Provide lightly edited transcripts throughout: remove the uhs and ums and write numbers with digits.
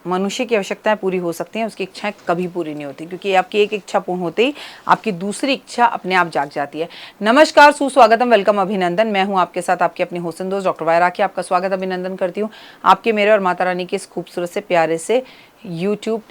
मनुष्य की आवश्यकताएं पूरी हो सकती हैं, उसकी इच्छाएं कभी पूरी नहीं होती, क्योंकि आपकी एक इच्छा पूर्ण होते ही आपकी दूसरी इच्छा अपने आप जाग जाती है। नमस्कार, सुस्वागतम, वेलकम, अभिनंदन। मैं हूं आपके साथ आपकी अपनी होसन दोस्त डॉक्टर वायरा की। आपका स्वागत अभिनंदन करती हूं आपके, मेरे और माता रानी के इस खूबसूरत से प्यारे से यूट्यूब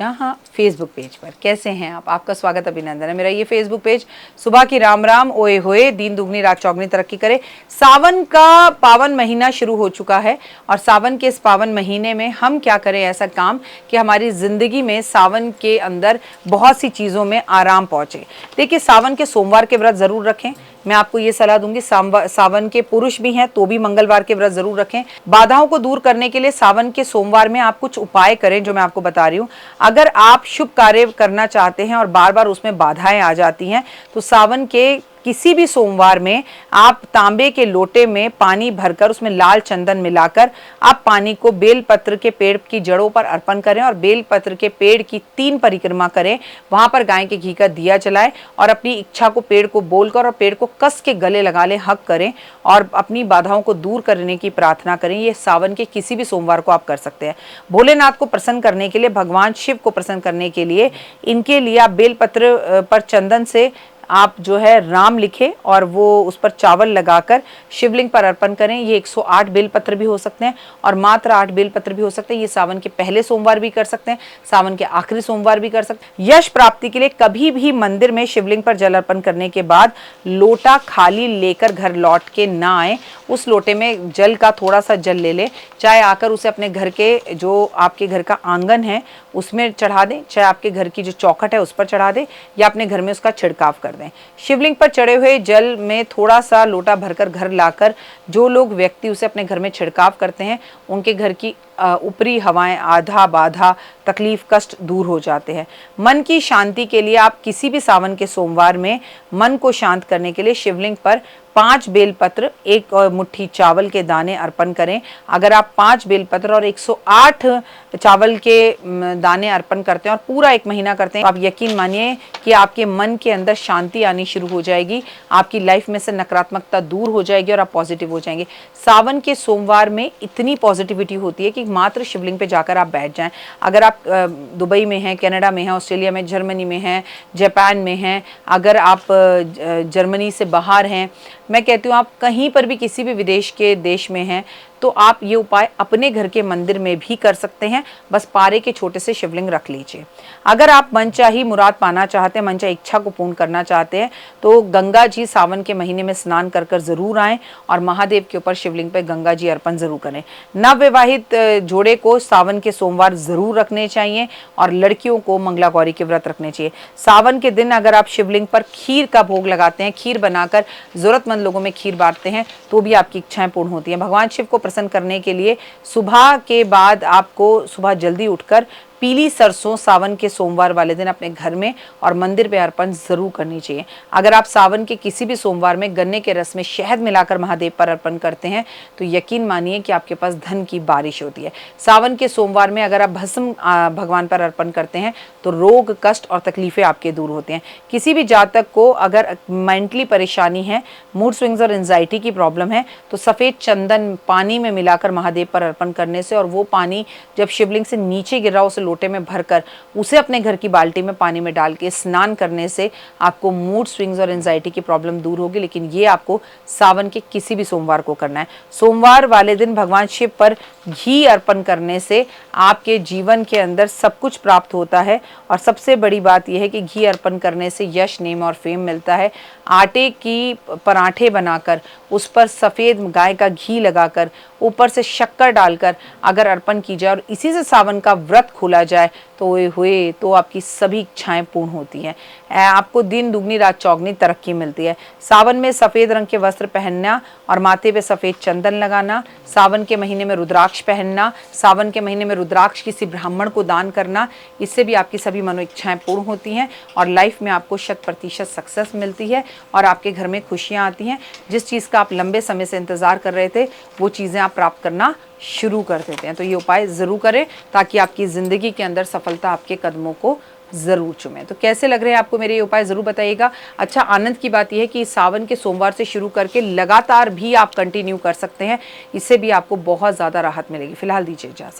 फेसबुक पेज पर। कैसे हैं आप? आपका स्वागत अभिनंदन है। मेरा ये फेसबुक पेज सुबह की राम राम, ओए होए, दिन दुगनी रात चौगनी तरक्की करे। सावन का पावन महीना शुरू हो चुका है और सावन के इस पावन महीने में हम क्या करें ऐसा काम कि हमारी ज़िंदगी में सावन के अंदर बहुत सी चीज़ों में आराम पहुँचे। देखिए, सावन के सोमवार के व्रत ज़रूर रखें। मैं आपको ये सलाह दूंगी। सावन के पुरुष भी हैं तो भी मंगलवार के व्रत जरूर रखें। बाधाओं को दूर करने के लिए सावन के सोमवार में आप कुछ उपाय करें जो मैं आपको बता रही हूँ। अगर आप शुभ कार्य करना चाहते हैं और बार बार उसमें बाधाएं आ जाती हैं, तो सावन के किसी भी सोमवार में आप तांबे के लोटे में पानी भरकर उसमें लाल चंदन मिलाकर आप पानी को बेलपत्र के पेड़ की जड़ों पर अर्पण करें और बेलपत्र के पेड़ की 3 परिक्रमा करें। वहां पर गाय के घी का दिया जलाएं और अपनी इच्छा को पेड़ को बोलकर और पेड़ को कस के गले लगा लें, हक करें और अपनी बाधाओं को दूर करने की प्रार्थना करें। ये सावन के किसी भी सोमवार को आप कर सकते हैं। भोलेनाथ को प्रसन्न करने के लिए, भगवान शिव को प्रसन्न करने के लिए, इनके लिए आप बेलपत्र पर चंदन से आप जो है राम लिखें और वो उस पर चावल लगाकर शिवलिंग पर अर्पण करें। ये 108 बेलपत्र भी हो सकते हैं और मात्र 8 बेलपत्र भी हो सकते हैं। ये सावन के पहले सोमवार भी कर सकते हैं, सावन के आखिरी सोमवार भी कर सकते हैं। यश प्राप्ति के लिए कभी भी मंदिर में शिवलिंग पर जल अर्पण करने के बाद लोटा खाली लेकर घर लौट के ना आए। उस लोटे में जल का थोड़ा सा जल ले लें, चाहे आकर उसे अपने घर के, जो आपके घर का आंगन है उसमें चढ़ा दें, चाहे आपके घर की जो चौखट है उस पर चढ़ा दें या अपने घर में उसका छिड़काव कर दें। शिवलिंग पर चढ़े हुए जल में थोड़ा सा लोटा भरकर घर लाकर जो लोग व्यक्ति उसे अपने घर में छिड़काव करते हैं, उनके घर की ऊपरी हवाएं, आधा बाधा, तकलीफ, कष्ट दूर हो जाते हैं। मन की शांति के लिए आप किसी भी सावन के सोमवार में मन को शांत करने के लिए शिवलिंग पर 5 बेलपत्र, 1 मुट्ठी चावल के दाने अर्पण करें। अगर आप 5 बेलपत्र और 108 चावल के दाने अर्पण करते हैं और पूरा 1 महीना करते हैं, तो आप यकीन मानिए कि आपके मन के अंदर शांति आनी शुरू हो जाएगी, आपकी लाइफ में से नकारात्मकता दूर हो जाएगी और आप पॉजिटिव हो जाएंगे। सावन के सोमवार में इतनी पॉजिटिविटी होती है कि मात्र शिवलिंग पे जाकर आप बैठ जाएं। अगर आप दुबई में हैं, कनाडा में हैं, ऑस्ट्रेलिया में, जर्मनी में हैं, जापान में हैं, अगर आप जर्मनी से बाहर हैं, मैं कहती हूँ आप कहीं पर भी किसी भी विदेश के देश में हैं, तो आप ये उपाय अपने घर के मंदिर में भी कर सकते हैं। बस पारे के छोटे से शिवलिंग रख लीजिए। अगर आप मनचाही मुराद पाना चाहते हैं, मनचाही इच्छा को पूर्ण करना चाहते हैं, तो गंगा जी सावन के महीने में स्नान कर कर जरूर आएं और महादेव के ऊपर शिवलिंग पे गंगा जी अर्पण जरूर करें। नवविवाहित जोड़े को सावन के सोमवार जरूर रखने चाहिए और लड़कियों को मंगला गौरी के व्रत रखने चाहिए। सावन के दिन अगर आप शिवलिंग पर खीर का भोग लगाते हैं, खीर बनाकर जरूरतमंद लोगों में खीर बांटते हैं, तो भी आपकी इच्छाएं पूर्ण होती हैं। भगवान शिव को प्रसन्न करने के लिए सुबह के बाद आपको सुबह जल्दी उठकर पीली सरसों सावन के सोमवार वाले दिन अपने घर में और मंदिर पे अर्पण जरूर करनी चाहिए। अगर आप सावन के किसी भी सोमवार में गन्ने के रस में शहद मिलाकर महादेव पर अर्पण करते हैं, तो यकीन मानिए कि आपके पास धन की बारिश होती है। सावन के सोमवार में अगर आप भस्म भगवान पर अर्पण करते हैं, तो रोग, कष्ट और तकलीफें आपके दूर होते हैं। किसी भी जातक को अगर मेंटली परेशानी है, मूड स्विंग्स और एंजाइटी की प्रॉब्लम है, तो सफ़ेद चंदन पानी में मिलाकर महादेव पर अर्पण करने से, और वो पानी जब शिवलिंग से नीचे गिर रहा उसे लोटे में भरकर उसे अपने घर की बाल्टी में पानी में डाल के स्नान करने से आपको मूड स्विंग्स और एंजाइटी की प्रॉब्लम दूर होगी। लेकिन ये आपको सावन के किसी भी सोमवार को करना है। सोमवार वाले दिन भगवान शिव पर घी अर्पण करने से आपके जीवन के अंदर सब कुछ प्राप्त होता है और सबसे बड़ी बात यह है कि घी अर्पण करने से यश, नेम और फेम मिलता है। आटे की पराठे बनाकर उस पर सफ़ेद गाय का घी लगाकर ऊपर से शक्कर डालकर अगर अर्पण की जाए और इसी से सावन का व्रत खोला जाए, तो हुए तो आपकी सभी इच्छाएं पूर्ण होती हैं। आपको दिन दुगनी रात चौगनी तरक्की मिलती है। सावन में सफ़ेद रंग के वस्त्र पहनना और माथे पे सफ़ेद चंदन लगाना, सावन के महीने में रुद्राक्ष पहनना, सावन के महीने में रुद्राक्ष किसी ब्राह्मण को दान करना, इससे भी आपकी सभी मनो इच्छाएं पूर्ण होती हैं और लाइफ में आपको 100% सक्सेस मिलती है और आपके घर में खुशियाँ आती हैं। जिस चीज़ का आप लंबे समय से इंतज़ार कर रहे थे, वो चीज़ें आप प्राप्त करना शुरू कर देते हैं। तो ये उपाय ज़रूर करें ताकि आपकी ज़िंदगी के अंदर सफलता आपके कदमों को ज़रूर चुमे। तो कैसे लग रहे हैं आपको मेरे ये उपाय, ज़रूर बताइएगा। अच्छा, आनंद की बात यह है कि सावन के सोमवार से शुरू करके लगातार भी आप कंटिन्यू कर सकते हैं, इससे भी आपको बहुत ज़्यादा राहत मिलेगी। फिलहाल दीजिए इजाज़त।